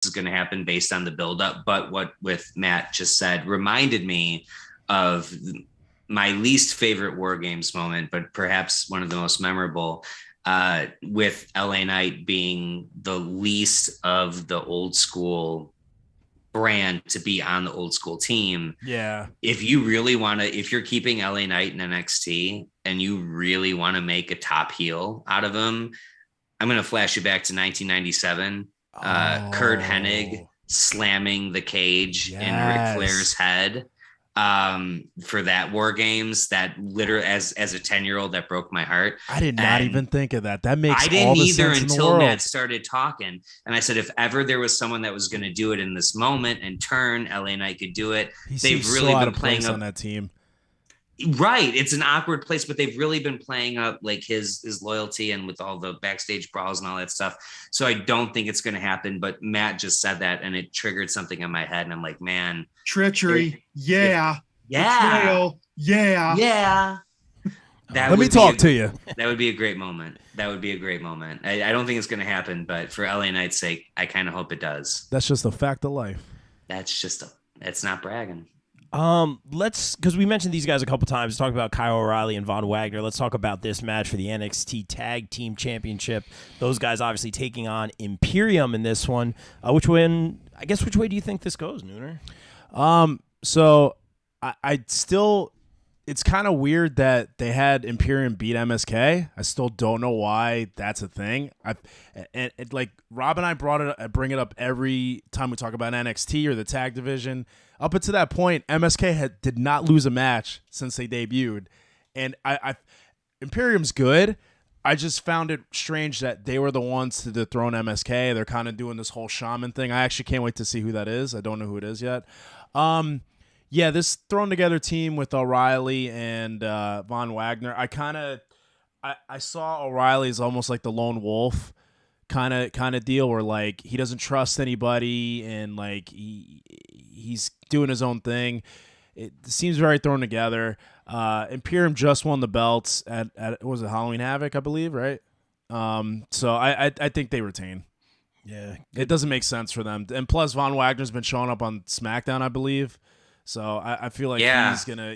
is going to happen based on the buildup. But what with Matt just said reminded me of my least favorite War Games moment, but perhaps one of the most memorable, with LA Knight being the least of the old school brand to be on the old school team. Yeah. If you really want to, if you're keeping LA Knight in NXT and you really want to make a top heel out of him, I'm going to flash you back to 1997. Kurt Hennig slamming the cage in Ric Flair's head for that War Games, that literally as a 10-year-old, that broke my heart. I did not even think of that. That makes I didn't all the either sense until in the Matt started talking. And I said, if ever there was someone that was going to do it in this moment and turn, LA Knight could do it. They've really been playing on that team. Right. It's an awkward place, but they've really been playing up like his loyalty and with all the backstage brawls and all that stuff. So I don't think it's going to happen. But Matt just said that and it triggered something in my head. And I'm like, man. Treachery. Yeah. Betrayal. Yeah. Yeah. Let me talk to you. That would be a great moment. That would be a great moment. I don't think it's going to happen, but for LA Knight's sake, I kind of hope it does. That's just a fact of life. It's not bragging. Because we mentioned these guys a couple times, talk about Kyle O'Reilly and Von Wagner. Let's talk about this match for the NXT Tag Team Championship. Those guys obviously taking on Imperium in this one. Which way do you think this goes, Nooner? So I still, it's kind of weird that they had Imperium beat MSK. I still don't know why that's a thing. Like Rob and I bring it up every time we talk about NXT or the tag division. Up until that point, MSK did not lose a match since they debuted, and Imperium's good. I just found it strange that they were the ones to dethrone MSK. They're kind of doing this whole shaman thing. I actually can't wait to see who that is. I don't know who it is yet. Yeah, this thrown together team with O'Reilly and Von Wagner. I saw O'Reilly as almost like the lone wolf kind of deal, where like he doesn't trust anybody and like he's doing his own thing. It seems very thrown together. Imperium just won the belts at was it Halloween Havoc, I believe, right? So I think they retain. Yeah, it doesn't make sense for them. And plus, Von Wagner's been showing up on SmackDown, I believe. So I feel like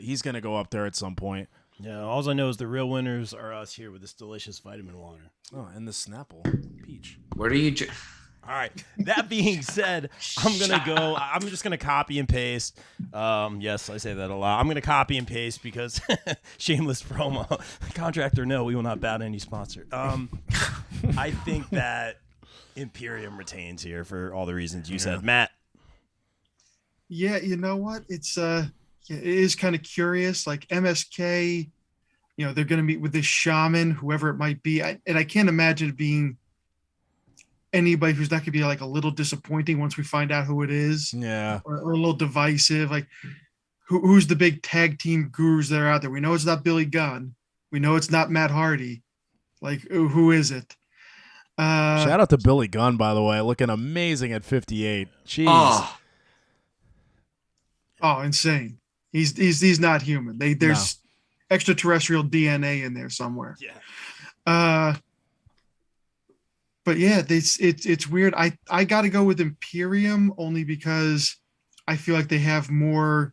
he's gonna go up there at some point. Yeah, all I know is the real winners are us here with this delicious vitamin water. Oh, and the Snapple peach. What are you? All right. That being said, I'm just gonna copy and paste. Yes, I say that a lot. I'm gonna copy and paste because shameless promo. Contract or no, we will not bow to any sponsor. I think that Imperium retains here for all the reasons you said, Matt. Yeah, you know what? It is kind of curious. Like MSK, they're going to meet with this shaman, whoever it might be. And I can't imagine it being anybody who's not going to be like a little disappointing once we find out who it is. Yeah. Or a little divisive. Like who's the big tag team gurus that are out there? We know it's not Billy Gunn. We know it's not Matt Hardy. Like, who is it? Shout out to Billy Gunn, by the way. Looking amazing at 58. Jeez. Oh, insane. He's not human. There's extraterrestrial DNA in there somewhere. Yeah. But yeah, it's weird. I got to go with Imperium only because I feel like they have more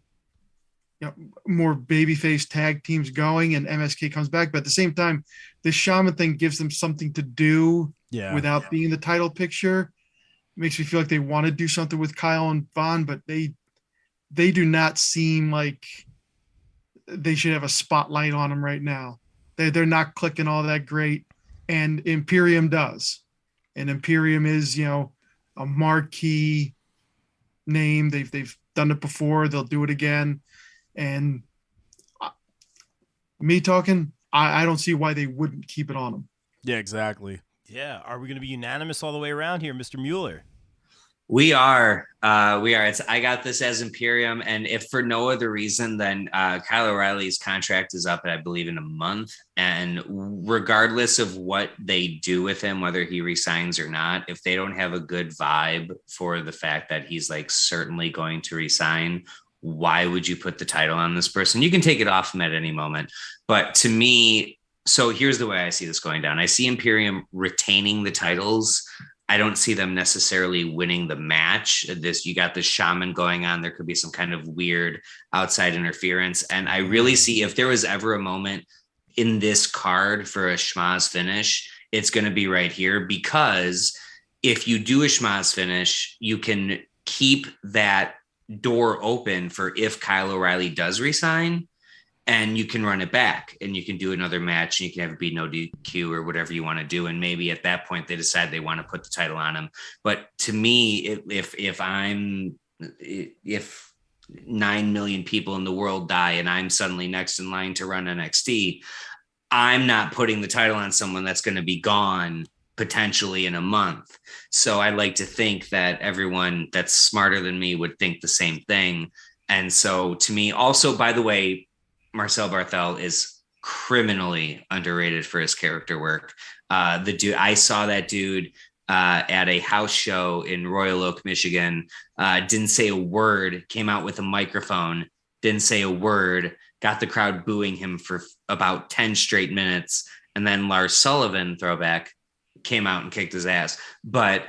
babyface tag teams going and MSK comes back. But at the same time, this shaman thing gives them something to do without being in the title picture. It makes me feel like they want to do something with Kyle and Von, but they do not seem like they should have a spotlight on them right now. They're not clicking all that great, and Imperium does. And Imperium is, a marquee name. They've done it before. They'll do it again. And me talking, I don't see why they wouldn't keep it on them. Yeah, exactly. Yeah. Are we going to be unanimous all the way around here, Mr. Mueller? We are. I got this as Imperium, and if for no other reason than Kyle O'Reilly's contract is up, I believe, in a month. And regardless of what they do with him, whether he resigns or not, if they don't have a good vibe for the fact that he's like certainly going to resign, why would you put the title on this person? You can take it off him at any moment. But to me, so here's the way I see this going down. I see Imperium retaining the titles. I don't see them necessarily winning the match. You got the shaman going on. There could be some kind of weird outside interference. And I really see, if there was ever a moment in this card for a schmaz finish, it's going to be right here, because if you do a schmaz finish, you can keep that door open for if Kyle O'Reilly does resign, and you can run it back and you can do another match and you can have it be no DQ or whatever you want to do. And maybe at that point they decide they want to put the title on him. But to me, if 9 million people in the world die and I'm suddenly next in line to run NXT, I'm not putting the title on someone that's going to be gone potentially in a month. So I like to think that everyone that's smarter than me would think the same thing. And so to me, also, by the way, Marcel Barthel is criminally underrated for his character work. I saw that dude at a house show in Royal Oak, Michigan, didn't say a word, came out with a microphone, didn't say a word, got the crowd booing him for about 10 straight minutes. And then Lars Sullivan, throwback, came out and kicked his ass. But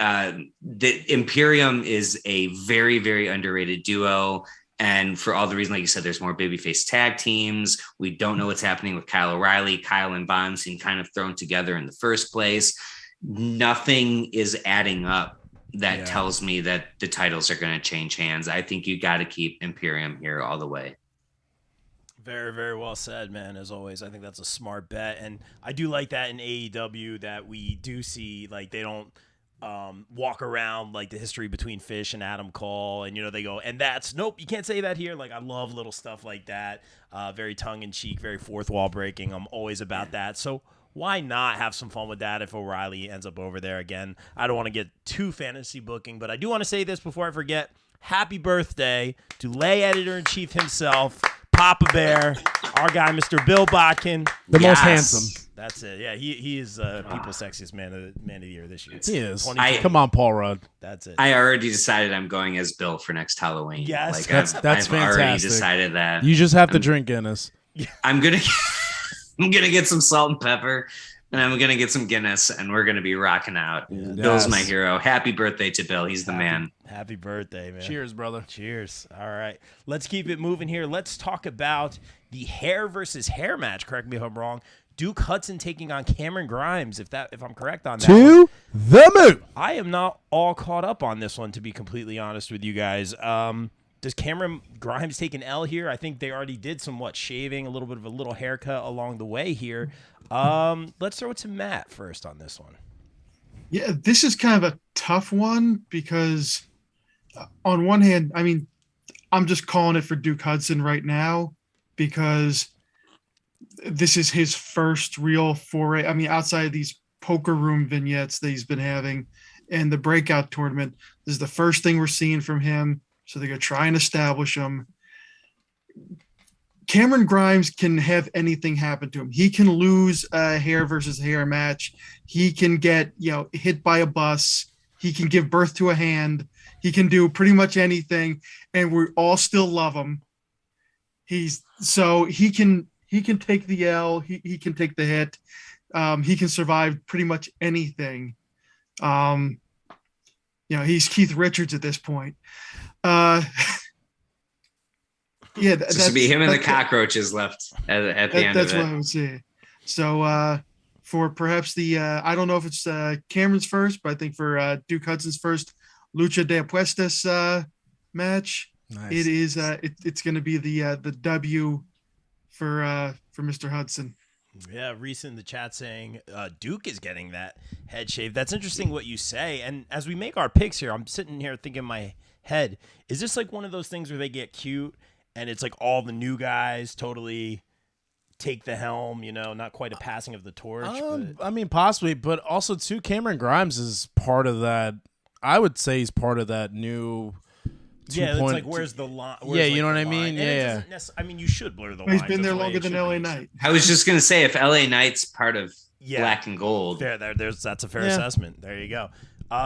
the Imperium is a very, very underrated duo. And for all the reasons, like you said, there's more babyface tag teams. We don't know what's happening with Kyle O'Reilly. Kyle and Von seem kind of thrown together in the first place. Nothing is adding up that tells me that the titles are going to change hands. I think you got to keep Imperium here all the way. Very, very well said, man. As always, I think that's a smart bet. And I do like that in AEW that we do see, like, they don't walk around like the history between Fish and Adam Cole, and they go, and that's nope, you can't say that here. Like, I love little stuff like that. Very tongue-in-cheek, very fourth wall breaking. I'm always about that. So why not have some fun with that if O'Reilly ends up over there again? I don't want to get too fantasy booking, but I do want to say this before I forget. Happy birthday to Lay Editor-in-Chief himself, Papa Bear, our guy, Mr. Bill Botkin. The most handsome. That's it. Yeah, he is people's sexiest man of the year this year. He is. Come on, Paul Rudd. That's it. I already decided I'm going as Bill for next Halloween. Yes, like, that's I've fantastic. already decided that. You just have to drink Guinness. I'm gonna get some salt and pepper, and I'm gonna get some Guinness, and we're gonna be rocking out. Yes. Bill's my hero. Happy birthday to Bill. He's the man. Happy birthday, man. Cheers, brother. Cheers. All right. Let's keep it moving here. Let's talk about the hair versus hair match. Correct me if I'm wrong. Duke Hudson taking on Cameron Grimes, if I'm correct on that. To the moon. I am not all caught up on this one, to be completely honest with you guys. Does Cameron Grimes take an L here? I think they already did some shaving, a little bit of a little haircut along the way here. Let's throw it to Matt first on this one. Yeah, this is kind of a tough one because on one hand, I mean, I'm just calling it for Duke Hudson right now because this is his first real foray. I mean, outside of these poker room vignettes that he's been having and the breakout tournament, this is the first thing we're seeing from him. So they're going to try and establish him. Cameron Grimes can have anything happen to him. He can lose a hair versus hair match. He can get, hit by a bus. He can give birth to a hand. He can do pretty much anything, and we all still love him. He can take the L. He can take the hit. He can survive pretty much anything. He's Keith Richards at this point. Just to be him and the cockroaches left at the end of it. That's what I would say. So for perhaps I don't know if it's Cameron's first, but I think for Duke Hudson's first Lucha de Apuestas match, nice. It is it's going to be the W for Mr. Hudson. Yeah, Reese in the chat saying Duke is getting that head shave. That's interesting what you say. And as we make our picks here, I'm sitting here thinking in my head, is this like one of those things where they get cute and it's like all the new guys totally take the helm, not quite a passing of the torch? I mean, possibly, but also too, Cameron Grimes is part of that. I would say he's part of that new. Yeah, it's like where's the line? Yeah, you know what I mean. Yeah. I mean, you should blur the line. He's been there longer than LA Knight. I was just gonna say, if LA Knight's part of Black and Gold, that's a fair assessment. There you go.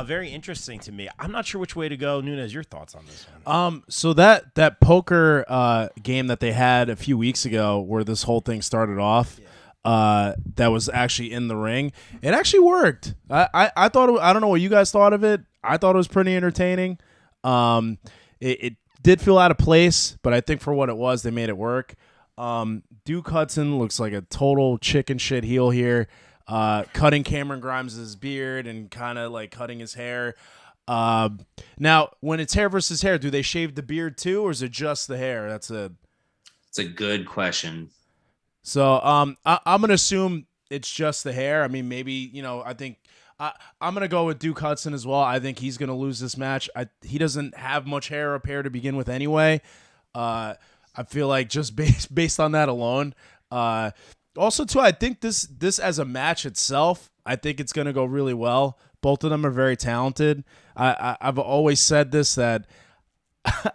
Very interesting to me. I'm not sure which way to go. Nunez, your thoughts on this one? So that poker game that they had a few weeks ago, where this whole thing started off, that was actually in the ring. It actually worked. I thought I don't know what you guys thought of it. I thought it was pretty entertaining. It did feel out of place, but I think for what it was, they made it work. Duke Hudson looks like a total chicken shit heel here, cutting Cameron Grimes' beard and kind of like cutting his hair. Now, when it's hair versus hair, do they shave the beard too, or is it just the hair? It's a good question. So I'm gonna assume it's just the hair. I mean, maybe I think I'm gonna go with Duke Hudson as well. I think he's gonna lose this match. He doesn't have much hair up here to begin with anyway. I feel like just based on that alone. Also, too, I think this as a match itself, I think it's gonna go really well. Both of them are very talented. I've always said this, that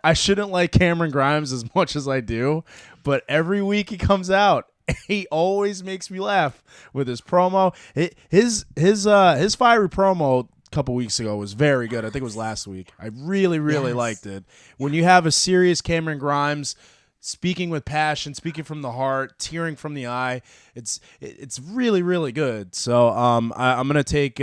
I shouldn't like Cameron Grimes as much as I do, but every week he comes out, he always makes me laugh with his promo. His fiery promo a couple weeks ago was very good. I think it was last week. I really liked it. When you have a serious Cameron Grimes speaking with passion, speaking from the heart, tearing from the eye, it's really good. So I'm gonna take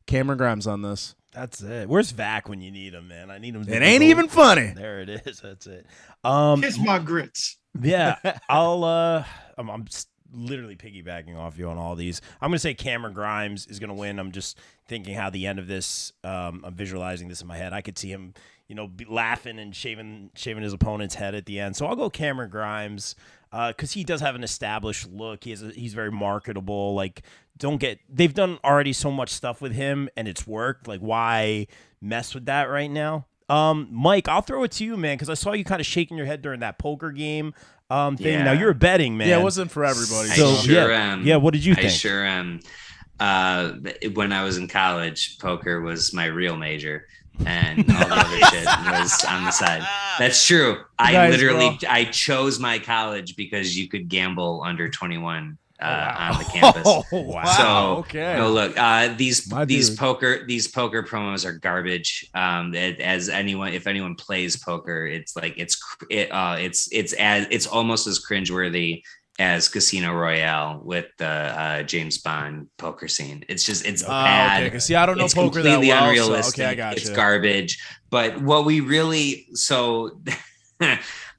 Cameron Grimes on this. That's it. Where's Vac when you need him, man? I need him. It ain't even funny. There it is. That's it. Kiss my grits. Yeah, I'm literally piggybacking off you on all these. I'm gonna say Cameron Grimes is gonna win. I'm just thinking how the end of this. I'm visualizing this in my head. I could see him, be laughing and shaving his opponent's head at the end. So I'll go Cameron Grimes because he does have an established look. He's very marketable. Like, they've done already so much stuff with him and it's worked. Like, why mess with that right now? Mike, I'll throw it to you, man, because I saw you kind of shaking your head during that poker game thing. Yeah. Now you're betting, man. Yeah, it wasn't for everybody. I sure am. Yeah, what did you think? I sure am. When I was in college, poker was my real major, and all the other shit was on the side. That's true. I chose my college because you could gamble under 21. On the campus. Oh, wow. So, okay. No, look, these poker promos are garbage. If anyone plays poker, it's like it's almost as cringeworthy as Casino Royale with the James Bond poker scene. It's bad. Okay. See, I don't know it's poker that completely well. Unrealistic. So, okay, I got it's garbage. But what we really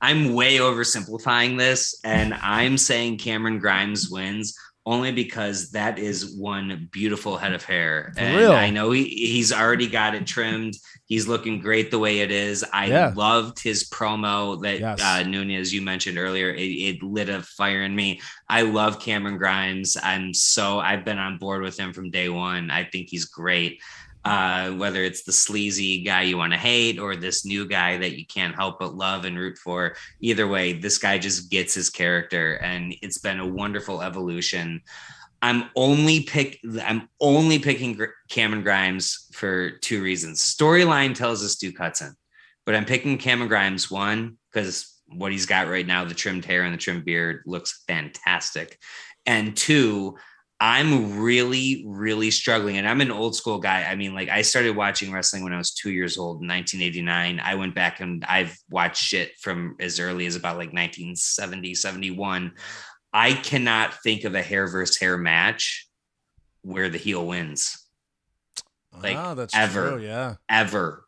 I'm way oversimplifying this, and I'm saying Cameron Grimes wins only because that is one beautiful head of hair. And real? I know he's already got it trimmed. He's looking great the way it is. I loved his promo that Nunez, you mentioned earlier. It lit a fire in me. I love Cameron Grimes. I've been on board with him from day one. I think he's great. Whether it's the sleazy guy you want to hate or this new guy that you can't help but love and root for, either way, this guy just gets his character, and it's been a wonderful evolution. I'm only picking Cameron Grimes for two reasons. Storyline tells us Duke Hudson, but I'm picking Cameron Grimes, one, because what he's got right now, the trimmed hair and the trimmed beard, looks fantastic. And two, I'm really, really struggling. And I'm an old school guy. I mean, like, I started watching wrestling when I was 2 years old in 1989. I went back and I've watched shit from as early as about like 1970, 71. I cannot think of a hair versus hair match where the heel wins. Like, that's ever, true, yeah. ever.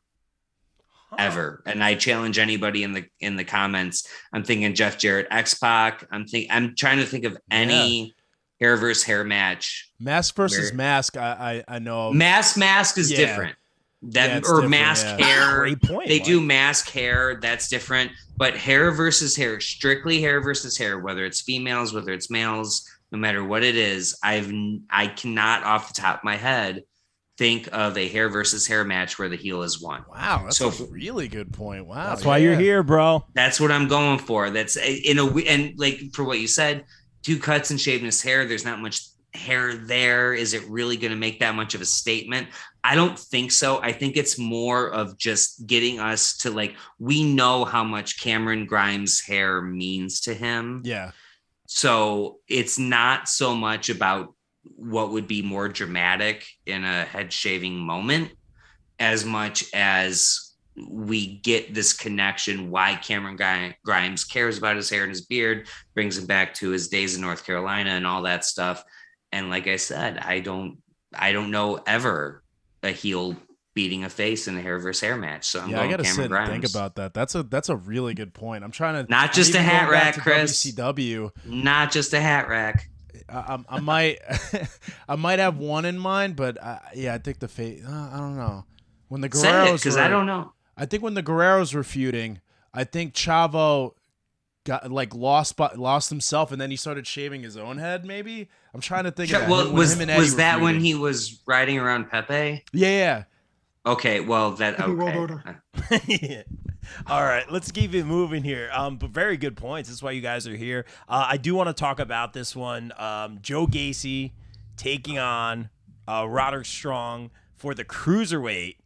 And I challenge anybody in the comments. I'm thinking Jeff Jarrett, X-Pac. I'm trying to think of any hair versus hair match. Mask versus mask. I know. Mask is different. Mask hair. Great point. They do mask hair. That's different. But hair versus hair, strictly hair versus hair, whether it's females, whether it's males, no matter what it is, I cannot off the top of my head think of a hair versus hair match where the heel is won. Wow, that's a really good point. Wow, that's why you're here, bro. That's what I'm going for. That's and like for what you said, Duke Hudson shaving his hair. There's not much hair there. Is it really going to make that much of a statement? I don't think so. I think it's more of just getting us to, like, we know how much Cameron Grimes' hair means to him. Yeah. So it's not so much about what would be more dramatic in a head shaving moment as much as we get this connection, why Cameron Grimes cares about his hair and his beard, brings him back to his days in North Carolina and all that stuff. And like I said, I don't know ever a heel beating a face in a hair versus hair match. So I'm going I gotta Cameron sit Grimes. and think about that. That's a really good point. I'm trying to not just a hat rack, Chris. WCW, not just a hat rack. I might I might have one in mind, but I think the face. I don't know. When the Guerreros, because I don't know. I think when the Guerreros were feuding, I think Chavo got lost himself, and then he started shaving his own head. Maybe I'm trying to think. Well, was that when he was riding around Pepe? Yeah. Okay, well that okay. World Order. Yeah. All right, let's keep it moving here. But very good points. That's why you guys are here. I do want to talk about this one. Joe Gacy taking on Roderick Strong for the Cruiserweight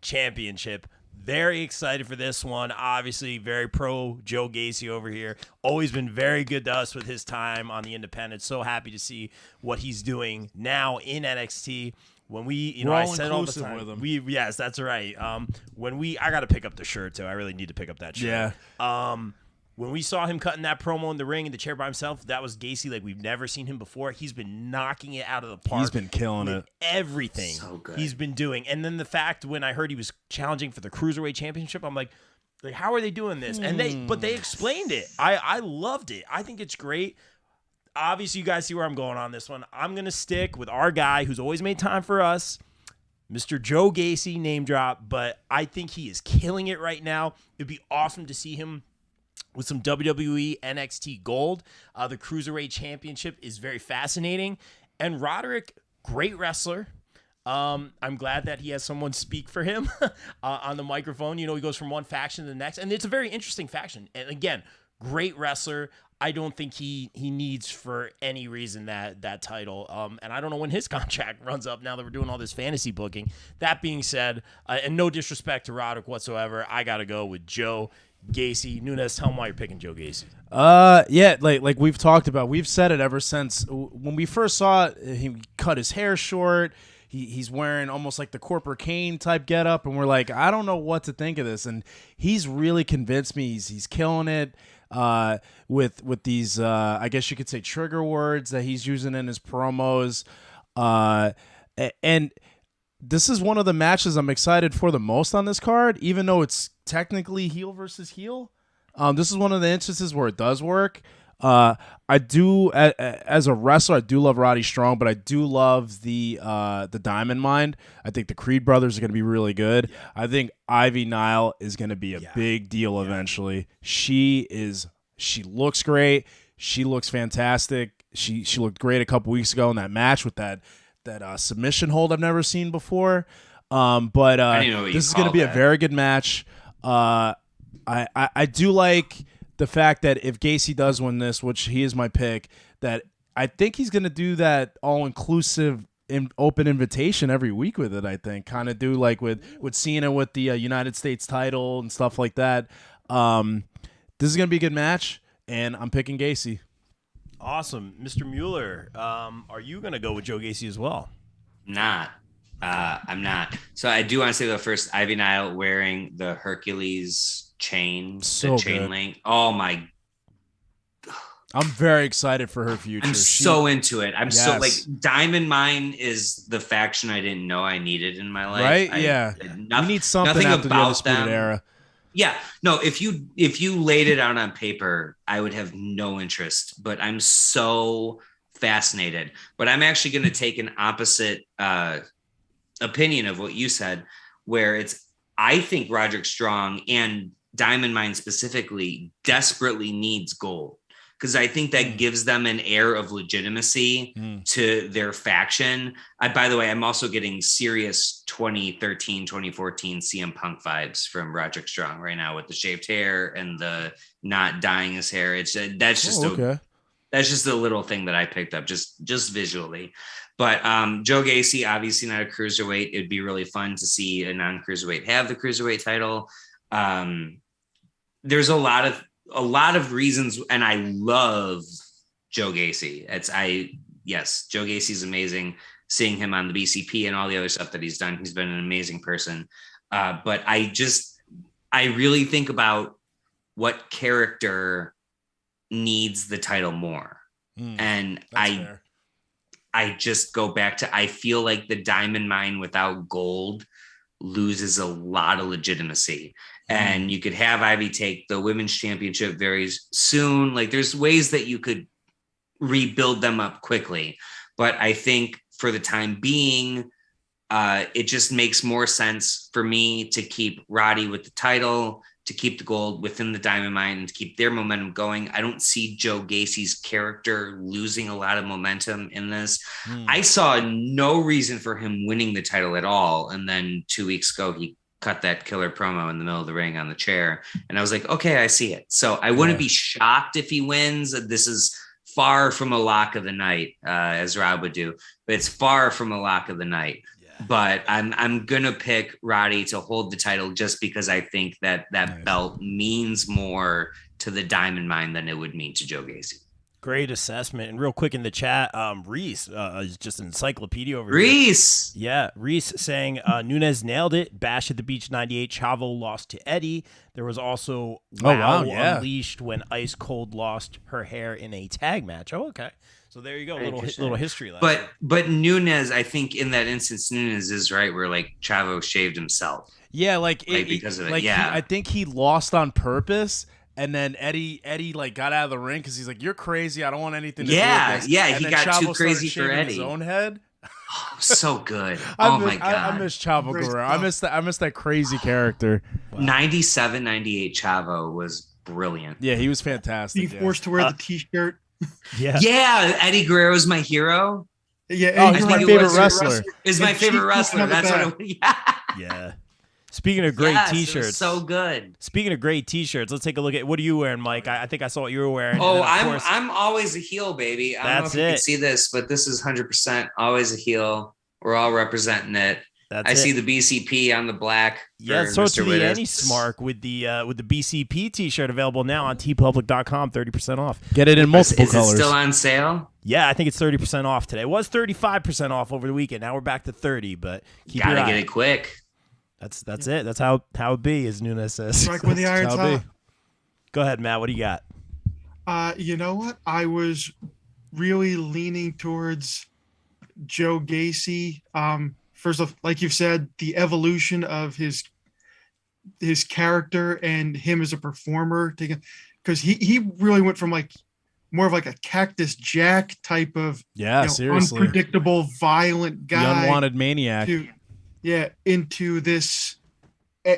Championship. Very excited for this one. Obviously, very pro Joe Gacy over here. Always been very good to us with his time on the independent. So happy to see what he's doing now in NXT. When we, I said all the time, with him. Yes, that's right. I got to pick up the shirt too. I really need to pick up that shirt. Yeah. When we saw him cutting that promo in the ring in the chair by himself, that was Gacy like we've never seen him before. He's been knocking it out of the park. He's been killing it. Everything so good. He's been doing. And then the fact when I heard he was challenging for the Cruiserweight Championship, I'm like, how are they doing this? And they explained it. I loved it. I think it's great. Obviously, you guys see where I'm going on this one. I'm going to stick with our guy who's always made time for us, Mr. Joe Gacy, name drop, but I think he is killing it right now. It'd be awesome to see him with some WWE NXT gold. The Cruiserweight Championship is very fascinating. And Roderick, great wrestler. I'm glad that he has someone speak for him on the microphone. He goes from one faction to the next, and it's a very interesting faction. And again, great wrestler. I don't think he needs for any reason that title. And I don't know when his contract runs up now that we're doing all this fantasy booking. That being said, and no disrespect to Roderick whatsoever, I got to go with Joe Gacy. Nunes, tell him why you're picking Joe Gacy. Like we've talked about, we've said it ever since when we first saw it, he cut his hair short. He's wearing almost like the Corporate Kane type getup, and we're like, I don't know what to think of this. And he's really convinced me. He's killing it with these, I guess you could say, trigger words that he's using in his promos. And this is one of the matches I'm excited for the most on this card, even though it's technically heel versus heel. This is one of the instances where it does work. I do, as a wrestler, I do love Roddy Strong, but I do love the Diamond Mine. I think the Creed brothers are going to be really good. Yeah. I think Ivy Nile is going to be a big deal eventually. She looks great. She looks fantastic. She looked great a couple weeks ago in that match with that submission hold I've never seen before. But this is going to be a very good match. I do like the fact that if Gacy does win this, which he is my pick, that I think he's going to do that all-inclusive open invitation every week with it, I think. Kind of do like with Cena with the United States title and stuff like that. This is going to be a good match, and I'm picking Gacy. Awesome. Mr. Mueller, are you going to go with Joe Gacy as well? I'm not. So I do want to say though, first, Ivy Nile wearing the Hercules chain, so the chain good. link. Oh my! I'm very excited for her future. I'm so into it. I'm so Yes. Diamond Mine is the faction I didn't know I needed in my life. Right? We need something nothing after the about Undisputed them. Era. Yeah, no. If you laid it out on paper, I would have no interest. But I'm so fascinated. But I'm actually going to take an opposite opinion of what you said, where I think Roderick Strong and Diamond Mine specifically desperately needs gold, because I think that gives them an air of legitimacy to their faction. By the way, I'm also getting serious 2013, 2014 CM Punk vibes from Roderick Strong right now with the shaved hair and the not dyeing his hair. That's just a little thing that I picked up just visually. But Joe Gacy, obviously not a cruiserweight. It'd be really fun to see a non-cruiserweight have the cruiserweight title. There's a lot of reasons, and I love Joe Gacy. Joe Gacy's amazing. Seeing him on the BCP and all the other stuff that he's done, he's been an amazing person. But I really think about what character needs the title more. And I just go back to, I feel like the Diamond Mine without gold loses a lot of legitimacy. And you could have Ivy take the women's championship very soon. Like there's ways that you could rebuild them up quickly. But I think for the time being, it just makes more sense for me to keep Roddy with the title, to keep the gold within the Diamond Mine, and to keep their momentum going. I don't see Joe Gacy's character losing a lot of momentum in this. I saw no reason for him winning the title at all. And then 2 weeks ago, he cut that killer promo in the middle of the ring on the chair. And I was like, okay, I see it. So I wouldn't be shocked if he wins. This is far from a lock of the night, as Rob would do, but it's far from a lock of the night. But I'm gonna pick Roddy to hold the title just because I think that belt means more to the Diamond Mine than it would mean to Joe Gacy. Great assessment. And real quick in the chat, Reese is just an encyclopedia over Reese. here. Yeah, Reese saying Nunes nailed it. Bash at the Beach 98. Chavo lost to Eddie. There was also Unleashed when Ice Cold lost her hair in a tag match. Oh, okay. So there you go, little history lesson. But Nunes, I think in that instance, Nunes is right where like Chavo shaved himself. Yeah, because of it. I think he lost on purpose, and then Eddie like got out of the ring because he's like, "You're crazy. I don't want anything to do with this." Yeah, and he then got Chavo too crazy for Eddie. His own head. Oh, so good. My God. I miss Chavo Guerrero. I miss that crazy character. Wow. 97, 98 Chavo was brilliant. Yeah, he was fantastic. Being forced to wear the T-shirt. Yeah, Eddie Guerrero's my hero. Yeah, he's my favorite wrestler. Is my favorite wrestler. That's what Yeah. Speaking of great T-shirts, so good. Speaking of great T-shirts, let's take a look at what are you wearing, Mike? I think I saw what you were wearing. Oh, I'm always a heel, baby. I don't know if you can see this, but this is 100% always a heel. We're all representing it. I see the BCP on the black. Yeah, so to the Annie Smark with the BCP T-shirt available now on tpublic.com, 30% off. Get it in multiple colors. Is it still on sale? Yeah, I think it's 30% off today. It was 35% off over the weekend. Now we're back to 30, but gotta get it quick. That's it. That's how it be, as Nunes says. Strike when the iron's hot. Go ahead, Matt. What do you got? You know what? I was really leaning towards Joe Gacy. First off, like you've said, the evolution of his character and him as a performer, because he really went from like more of like a Cactus Jack type of seriously unpredictable, violent guy, the unwanted maniac, into this, and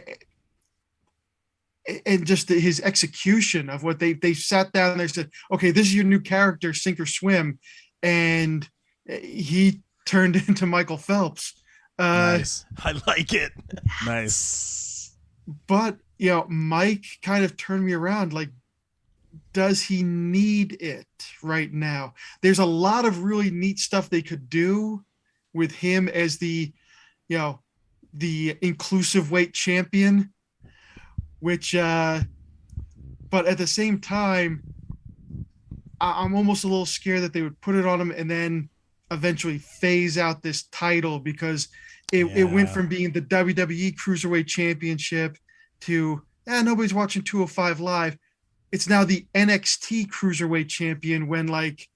just his execution of what they sat down and they said, okay, this is your new character, sink or swim, and he turned into Michael Phelps. Nice. I like it. Nice. But Mike kind of turned me around. Like, does he need it right now? There's a lot of really neat stuff they could do with him as the inclusive weight champion, which but at the same time, I'm almost a little scared that they would put it on him and then eventually phase out this title, because it went from being the WWE Cruiserweight Championship to nobody's watching 205 Live. It's now the NXT Cruiserweight Champion, when like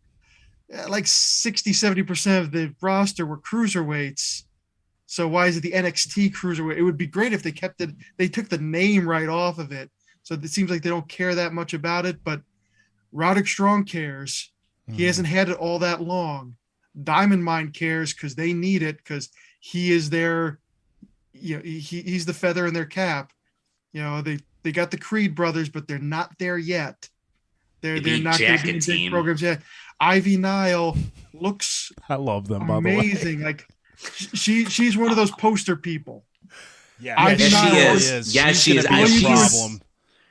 60-70% of the roster were cruiserweights. So why is it the NXT Cruiserweight? It would be great if they kept it. They took the name right off of it. So it seems like they don't care that much about it. But Roderick Strong cares. He hasn't had it all that long. Diamond Mine cares because they need it, because he is their, he's the feather in their cap. They got the Creed brothers, but they're not there yet. They're not going to be in big programs yet. Ivy Nile looks I love them, amazing. By the way. Like she's one of those poster people. Yeah, Ivy Nile is. Yeah, she is. Problem.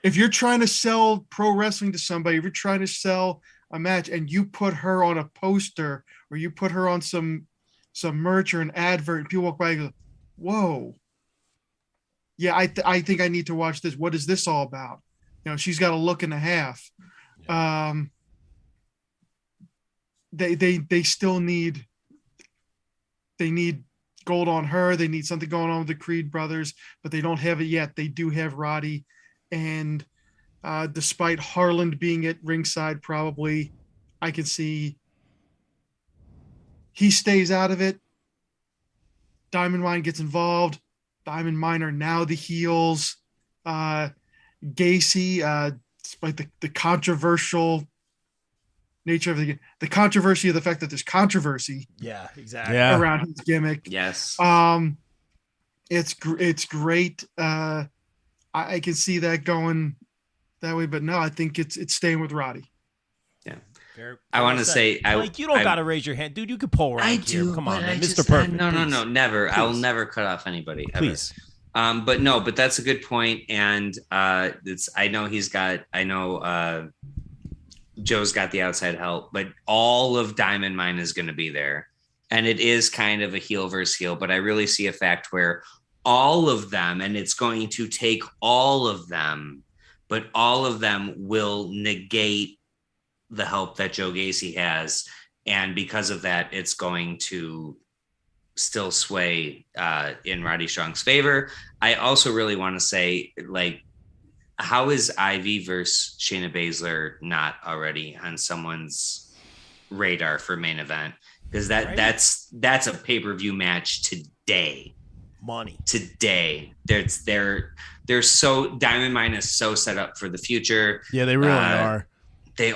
If you're trying to sell pro wrestling to somebody, if you're trying to sell a match and you put her on a poster or you put her on some merch or an advert, and people walk by and go, whoa. Yeah, I think I need to watch this. What is this all about? She's got a look and a half. Yeah. They still need gold on her. They need something going on with the Creed brothers, but they don't have it yet. They do have Roddy. And despite Harland being at ringside, probably, I can see he stays out of it. Diamond Mine gets involved. Diamond Mine are now the heels. Gacy, despite the controversial nature of the controversy of the fact that there's controversy. Yeah, exactly. Around his gimmick. Yes. It's great. I can see that going that way, but no, I think it's staying with Roddy. Yeah. Fair I want to say, you don't got to raise your hand, dude. You could pull rank I here. do. Come on, man. Just, Mr. Perfect. No, never. Please. I will never cut off anybody. Please. Ever. But that's a good point. And I know Joe's got the outside help, but all of Diamond Mine is going to be there. And it is kind of a heel versus heel, but I really see a fact where all of them, and it's going to take all of them, but all of them will negate the help that Joe Gacy has. And because of that, it's going to still sway in Roddy Strong's favor. I also really want to say, like, how is Ivy versus Shayna Baszler not already on someone's radar for main event? Because that's a pay-per-view match today. Money today. They're so Diamond Mine is so set up for the future. Yeah, they really are. They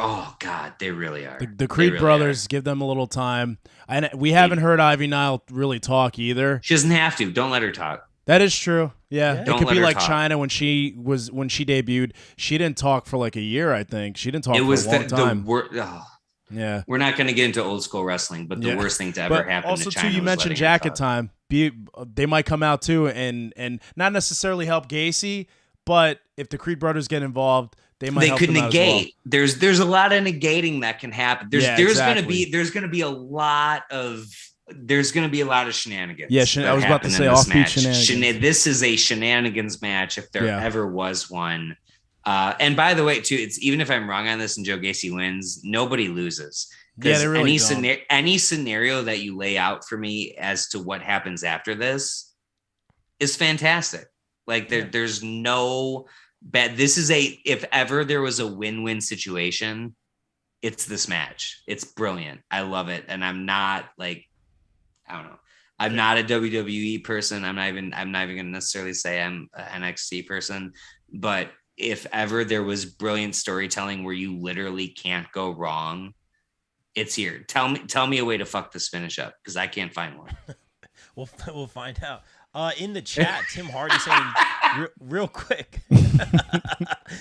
really are. The Creed brothers, give them a little time. And we haven't heard Ivy Nile really talk either. She doesn't have to. Don't let her talk. That is true. Yeah. It Don't could let be her like talk. Chyna when she debuted. She didn't talk for like a year, I think. She didn't talk for a long time. Yeah. We're not going to get into old school wrestling, but the worst thing to ever happen also to Chyna too, you was mentioned letting her Jacket talk. Time. They might come out too and not necessarily help Gacy, but if the Creed brothers get involved, they might. They help could them out as well. negate. There's a lot of negating that can happen. There's going to be a lot of shenanigans. Yeah, I was about to say offbeat shenanigans. This is a shenanigans match if there ever was one. And by the way, too, it's even if I'm wrong on this and Joe Gacy wins, nobody loses. Yeah, they really don't. Any scenario that you lay out for me as to what happens after this is fantastic. Like there's no bad. This is if ever there was a win-win situation, it's this match. It's brilliant. I love it. And I'm not like, I don't know. I'm not a WWE person. I'm not even going to necessarily say I'm an NXT person, but if ever there was brilliant storytelling where you literally can't go wrong, it's here. Tell me a way to fuck this finish up, because I can't find one. We'll find out. In the chat, Tim Hardy saying real quick.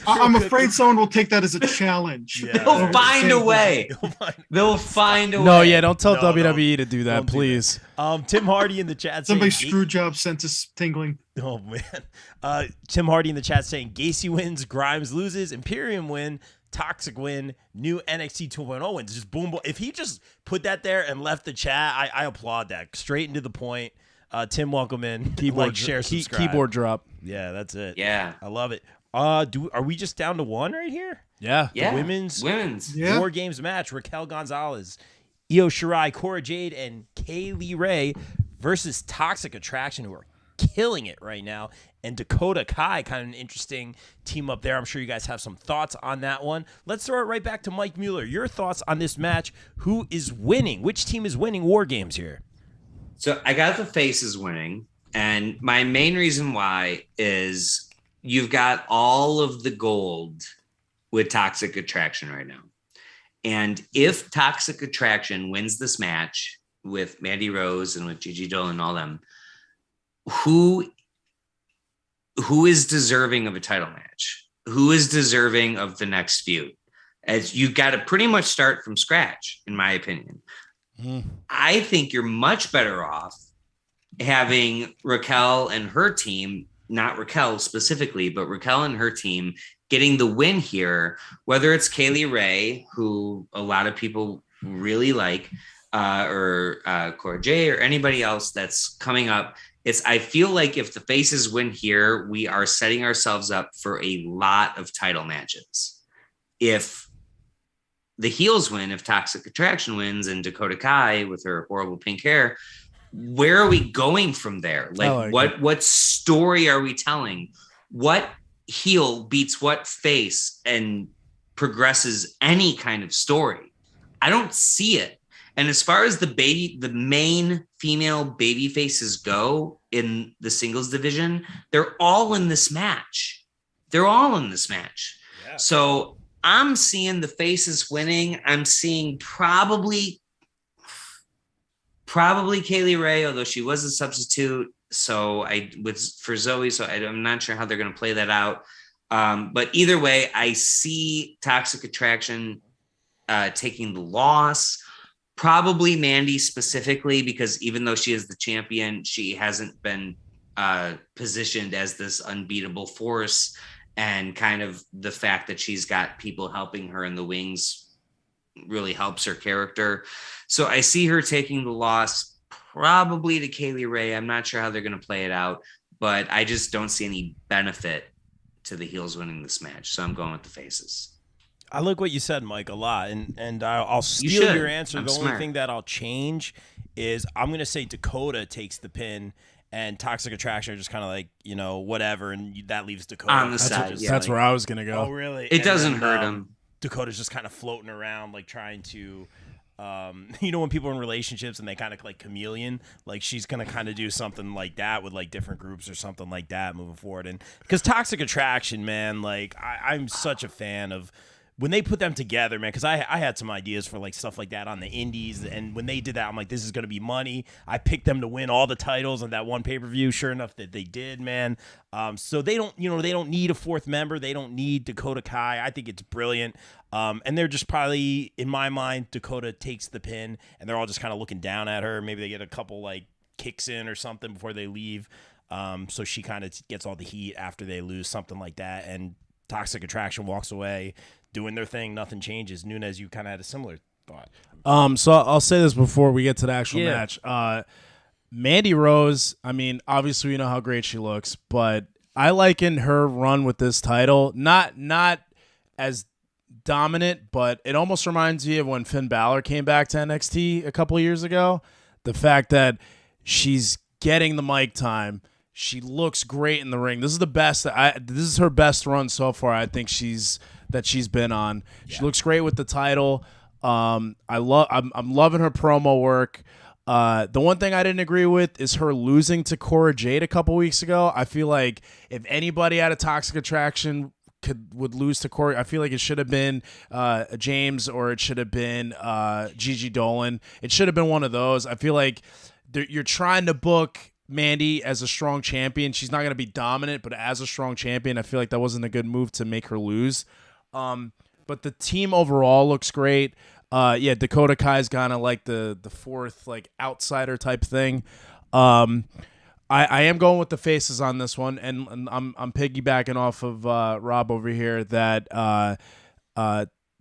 I'm afraid someone will take that as a challenge. Yeah. They'll find a way. They'll find a way. No, yeah, don't tell WWE to do that, please. Tim Hardy in the chat saying somebody's screw job sent us tingling. Oh man. Tim Hardy in the chat saying Gacy wins, Grimes loses, Imperium win, Toxic win, new NXT 2.0 wins. Just boom, boom. If he just put that there and left the chat, I applaud that. Straight into the point. Tim, welcome in. Keyboard, share, subscribe. Keyboard drop. Yeah, that's it. Yeah, I love it. Are we just down to one right here? Yeah. Yeah. The women's Yeah. War Games match. Raquel Gonzalez, Io Shirai, Cora Jade, and Kaylee Ray versus Toxic Attraction, who are killing it right now, and Dakota Kai. Kind of an interesting team up there. I'm sure you guys have some thoughts on that one. Let's throw it right back to Mike Mueller. Your thoughts on this match? Who is winning? Which team is winning War Games here? So I got the faces winning, and my main reason why is you've got all of the gold with Toxic Attraction right now. And if Toxic Attraction wins this match with Mandy Rose and with Gigi Dolan and all them, who is deserving of a title match? Who is deserving of the next feud? As you've got to pretty much start from scratch, in my opinion. I think you're much better off having Raquel and her team, not Raquel specifically, but Raquel and her team getting the win here, whether it's Kaylee Ray, who a lot of people really like, or Cora Jade, or anybody else that's coming up. I feel like if the faces win here, we are setting ourselves up for a lot of title matches. If the heels win, if Toxic Attraction wins and Dakota Kai with her horrible pink hair where are we going from there? Like what story are we telling? What heel beats what face and progresses any kind of story? I don't see it. And as far as the main female baby faces go in the singles division, they're all in this match. Yeah. So I'm seeing the faces winning. I'm seeing probably Kaylee Ray, although she was a substitute. So for Zoe. So I'm not sure how they're going to play that out. But either way, I see Toxic Attraction taking the loss. Probably Mandy specifically, because even though she is the champion, she hasn't been positioned as this unbeatable force, and kind of the fact that she's got people helping her in the wings really helps her character. So I see her taking the loss, probably to Kaylee Ray. I'm not sure how they're going to play it out, but I just don't see any benefit to the heels winning this match. So I'm going with the faces. I like what you said, Mike, a lot, and I'll steal your answer. I'm the smart. Only thing that I'll change is I'm going to say Dakota takes the pin, and Toxic Attraction are just kind of like, whatever, and that leaves Dakota on the side. That's where I was going to go. Oh, really? It doesn't hurt him. Dakota's just kind of floating around, like trying to, when people are in relationships and they kind of like chameleon, like she's going to kind of do something like that with like different groups or something like that moving forward. And because Toxic Attraction, man, like I'm such a fan of when they put them together, man, because I had some ideas for like stuff like that on the indies, and when they did that, I'm like, this is going to be money. I picked them to win all the titles on that one pay-per-view. Sure enough, that they did, man. So they don't need a fourth member. They don't need Dakota Kai. I think it's brilliant. And they're just probably, in my mind, Dakota takes the pin, and they're all just kind of looking down at her. Maybe they get a couple like kicks in or something before they leave. So she kind of gets all the heat after they lose, something like that. And Toxic Attraction walks away, doing their thing. Nothing changes. Nunez, you kind of had a similar thought. So I'll say this before we get to the actual match. Mandy Rose, I mean, obviously we know how great she looks, but I liken her run with this title, not as dominant, but it almost reminds me of when Finn Balor came back to NXT a couple years ago. The fact that she's getting the mic time. She looks great in the ring. This is the best. This is her best run so far. I think she's been on. Yeah. She looks great with the title. I'm loving her promo work. The one thing I didn't agree with is her losing to Cora Jade a couple weeks ago. I feel like if anybody out of Toxic Attraction would lose to Corey, I feel like it should have been James, or it should have been Gigi Dolan. It should have been one of those. I feel like you're trying to book Mandy as a strong champion. She's not going to be dominant, but as a strong champion, I feel like that wasn't a good move to make her lose. But the team overall looks great. Dakota Kai's kind of like the fourth like outsider type thing. I am going with the faces on this one, and I'm piggybacking off of Rob over here that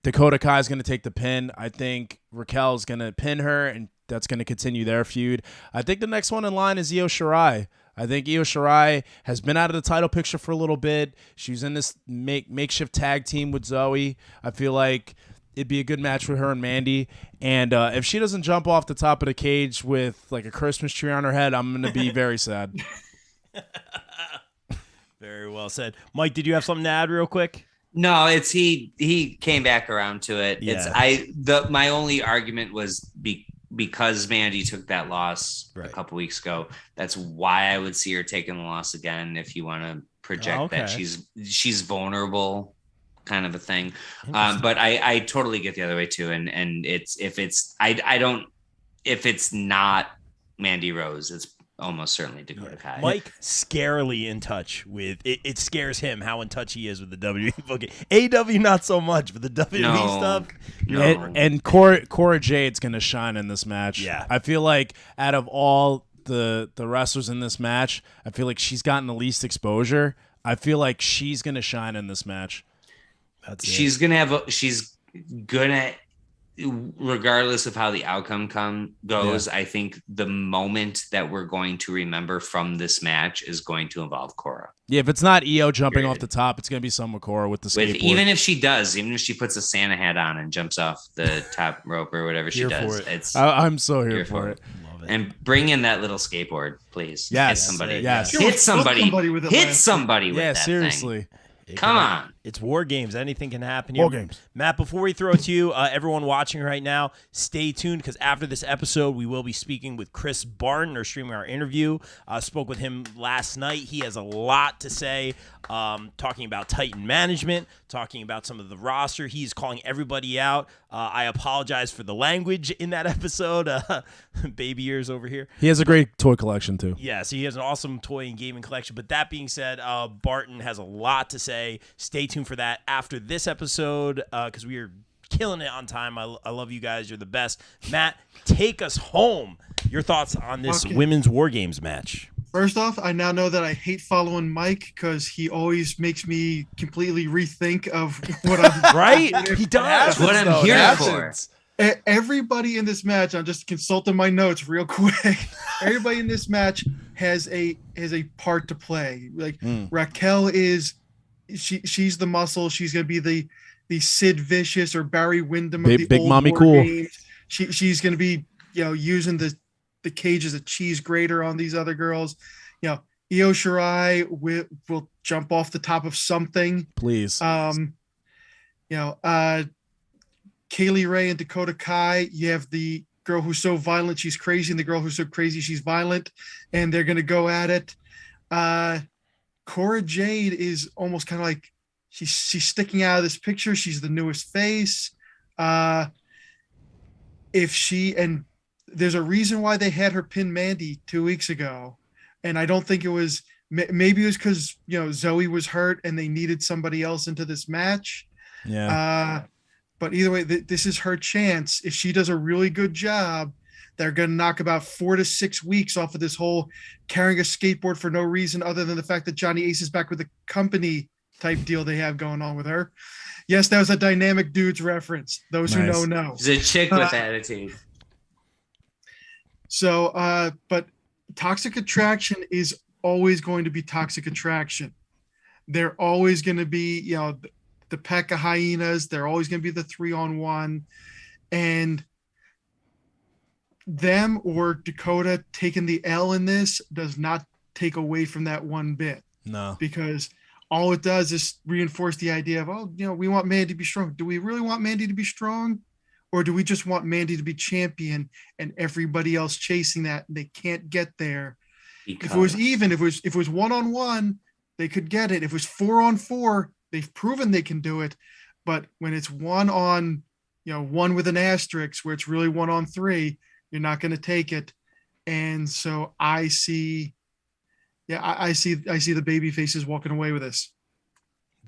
Dakota Kai's going to take the pin. I think Raquel's going to pin her, and that's going to continue their feud. I think the next one in line is Io Shirai. I think Io Shirai has been out of the title picture for a little bit. She was in this makeshift tag team with Zoe. I feel like it'd be a good match with her and Mandy. And if she doesn't jump off the top of the cage with like a Christmas tree on her head, I'm going to be very sad. Very well said. Mike, did you have something to add real quick? No, it's he came back around to it. Yeah. My only argument was because Mandy took that loss a couple weeks ago. That's why I would see her taking the loss again. If you want to project that she's vulnerable, kind of a thing. But I totally get the other way too. And if it's not Mandy Rose, it's almost certainly Dakota Kai. Mike scarily in touch with it. It scares him how in touch he is with the WWE booking. AEW not so much, but the WWE stuff. No. And Cora Jade's gonna shine in this match. Yeah, I feel like out of all the wrestlers in this match, I feel like she's gotten the least exposure. I feel like she's gonna shine in this match. She's gonna regardless of how the outcome goes, I think the moment that we're going to remember from this match is going to involve Cora. Yeah, if it's not Io jumping off the top, it's going to be some with Cora with the skateboard. Even if she puts a Santa hat on and jumps off the top rope or whatever she does. I'm so here for it. Love And bring in that little skateboard, please. Yes. Hit somebody. Yes. Hit somebody. with it. Hit somebody with that seriously. thing. Come on. It's War Games. Anything can happen here. War Games. Matt, before we throw it to you, everyone watching right now, stay tuned because after this episode, we will be speaking with Chris Barton or streaming our interview. Spoke with him last night. He has a lot to say, talking about Titan management, talking about some of the roster. He's calling everybody out. I apologize for the language in that episode. Baby ears over here. He has a great toy collection, too. Yes, he has an awesome toy and gaming collection. But that being said, Barton has a lot to say. Stay tuned for that after this episode because we are killing it on time. I love you guys. You're the best. Matt, take us home. Your thoughts on this women's War Games match? First off, I now know that I hate following Mike because he always makes me completely rethink of what I'm right. He does. That's what I'm here for. Everybody in this match, I'm just consulting my notes real quick. Everybody in this match has a part to play. Like Raquel is. She's the muscle. She's gonna be the Sid Vicious or Barry Windham of the big old mommy War cool. Games. She's gonna be using the cage as a cheese grater on these other girls. Io Shirai will jump off the top of something. Please. Kaylee Ray and Dakota Kai. You have the girl who's so violent she's crazy, and the girl who's so crazy she's violent, and they're gonna go at it. Cora Jade is almost kind of like she's sticking out of this picture. She's the newest face. There's a reason why they had her pin Mandy 2 weeks ago, and I don't think it was. Maybe it was because Zoe was hurt and they needed somebody else into this match. Yeah. But either way, this is her chance. If she does a really good job, they're going to knock about 4 to 6 weeks off of this whole carrying a skateboard for no reason other than the fact that Johnny Ace is back with the company type deal they have going on with her. Yes, that was a Dynamic Dudes reference. Those who know. She's a chick with attitude. So, but Toxic Attraction is always going to be Toxic Attraction. They're always going to be, the pack of hyenas. They're always going to be the 3-on-1. And them or Dakota taking the L in this does not take away from that one bit. No. Because all it does is reinforce the idea of, we want Mandy to be strong. Do we really want Mandy to be strong? Or do we just want Mandy to be champion and everybody else chasing that? And they can't get there. If it was even, if it was 1-on-1, they could get it. If it was 4-on-4, they've proven they can do it. But when it's 1 with an asterisk where it's really 1-on-3, you're not going to take it. And so I see the baby faces walking away with this.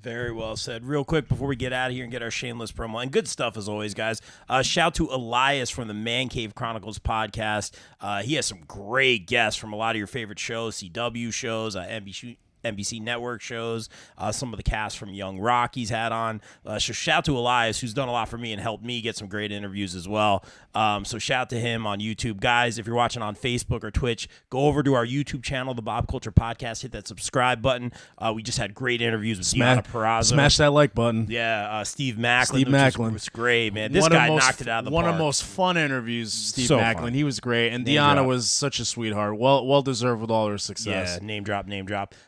Very well said. Real quick before we get out of here and get our shameless promo, and good stuff as always, guys. Shout to Elias from the Man Cave Chronicles podcast. He has some great guests from a lot of your favorite shows, CW shows, NBC Network shows, some of the cast from Young Rock he's had on. So shout to Elias, who's done a lot for me and helped me get some great interviews as well. So shout to him on YouTube. Guys, if you're watching on Facebook or Twitch, go over to our YouTube channel, The Bob Culture Podcast, hit that subscribe button. We just had great interviews with Deanna Purrazzo. Smash that like button. Yeah, Steve Macklin. Was great, man. This guy knocked it out of the park. One of the most fun interviews, Steve Macklin. Fun. He was great. And Deanna was such a sweetheart. Well deserved with all her success. Yeah, name drop.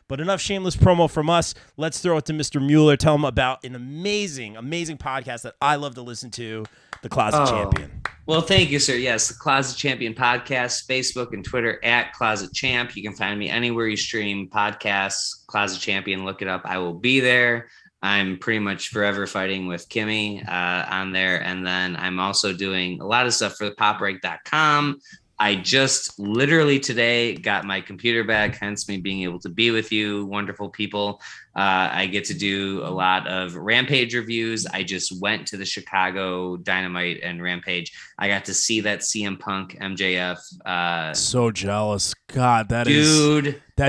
But enough shameless promo from us. Let's throw it to Mr. Mueller. Tell him about an amazing podcast that I love to listen to, The Closet Champion. Well, thank you, sir. Yes, The Closet Champion podcast, Facebook and Twitter at Closet Champ. You can find me anywhere you stream podcasts, Closet Champion. Look it up. I will be there. I'm pretty much forever fighting with Kimmy on there. And then I'm also doing a lot of stuff for poprank.com. I just literally today got my computer back, hence me being able to be with you, wonderful people. I get to do a lot of Rampage reviews. I just went to the Chicago Dynamite and Rampage. I got to see that CM Punk MJF. So jealous. God, that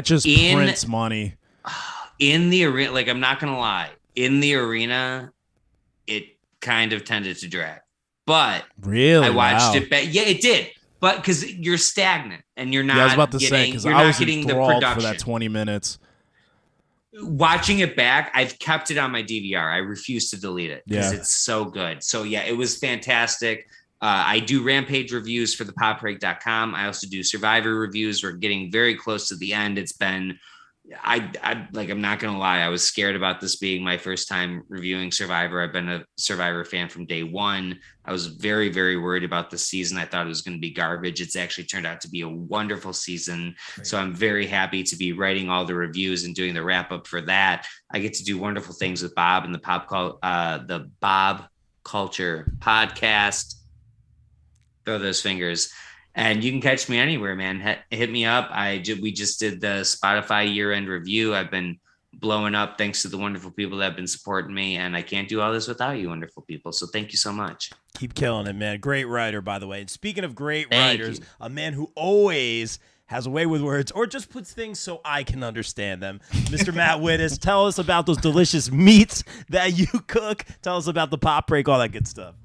just prints money. In the arena, like, I'm not going to lie. In the arena, it kind of tended to drag. But really, I watched it back. Yeah, it did. But because you're stagnant and you're not. Yeah, I was about to say because I was getting enthralled the for that 20 minutes. Watching it back, I've kept it on my DVR. I refuse to delete it because it's so good. So yeah, it was fantastic. I do Rampage reviews for the popbreak.com. I also do Survivor reviews. We're getting very close to the end. It's been, I'm not going to lie. I was scared about this being my first time reviewing Survivor. I've been a Survivor fan from day one. I was very, very worried about the season. I thought it was going to be garbage. It's actually turned out to be a wonderful season. Great. So I'm very happy to be writing all the reviews and doing the wrap up for that. I get to do wonderful things with Bob and the Bob Culture podcast. Throw those fingers. And you can catch me anywhere, man. Hit me up. We just did the Spotify year-end review. I've been blowing up thanks to the wonderful people that have been supporting me, and I can't do all this without you wonderful people. So thank you so much. Keep killing it, man. Great writer, by the way. And speaking of great writers, a man who always has a way with words or just puts things so I can understand them. Mr. Matt Wittes, tell us about those delicious meats that you cook. Tell us about the pop break, all that good stuff.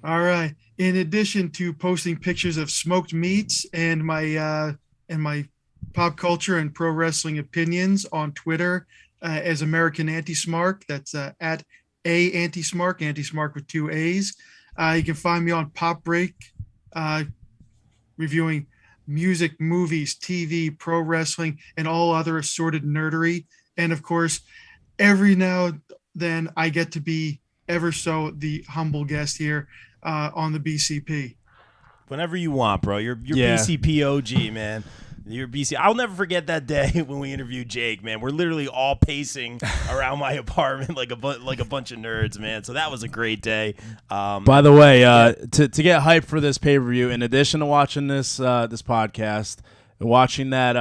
All right. In addition to posting pictures of smoked meats and my pop culture and pro wrestling opinions on Twitter as American Anti-Smark, that's at Anti-Smark, Anti-Smark with 2 A's. You can find me on Pop Break, reviewing music, movies, TV, pro wrestling, and all other assorted nerdery. And of course, every now and then I get to be ever so the humble guest here on the BCP. Whenever you want, bro. You're BCP OG, man. You're BC. I'll never forget that day when we interviewed Jake, man. We're literally all pacing around my apartment like a bunch of nerds, man. So that was a great day. By the way, to get hyped for this pay-per-view, in addition to watching this podcast, watching that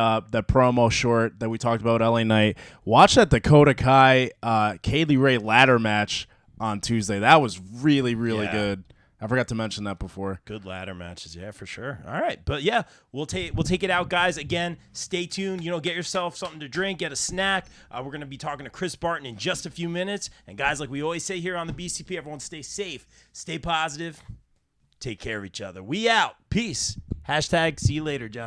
promo short that we talked about LA Knight, watch that Dakota Kai Kaylee Ray ladder match on Tuesday. That was really, really good. I forgot to mention that before. Good ladder matches, yeah, for sure. All right, but yeah, we'll take it out, guys. Again, stay tuned. Get yourself something to drink, get a snack. We're gonna be talking to Chris Barton in just a few minutes. And guys, like we always say here on the BCP, everyone stay safe, stay positive, take care of each other. We out. Peace. # see you later, Johnny.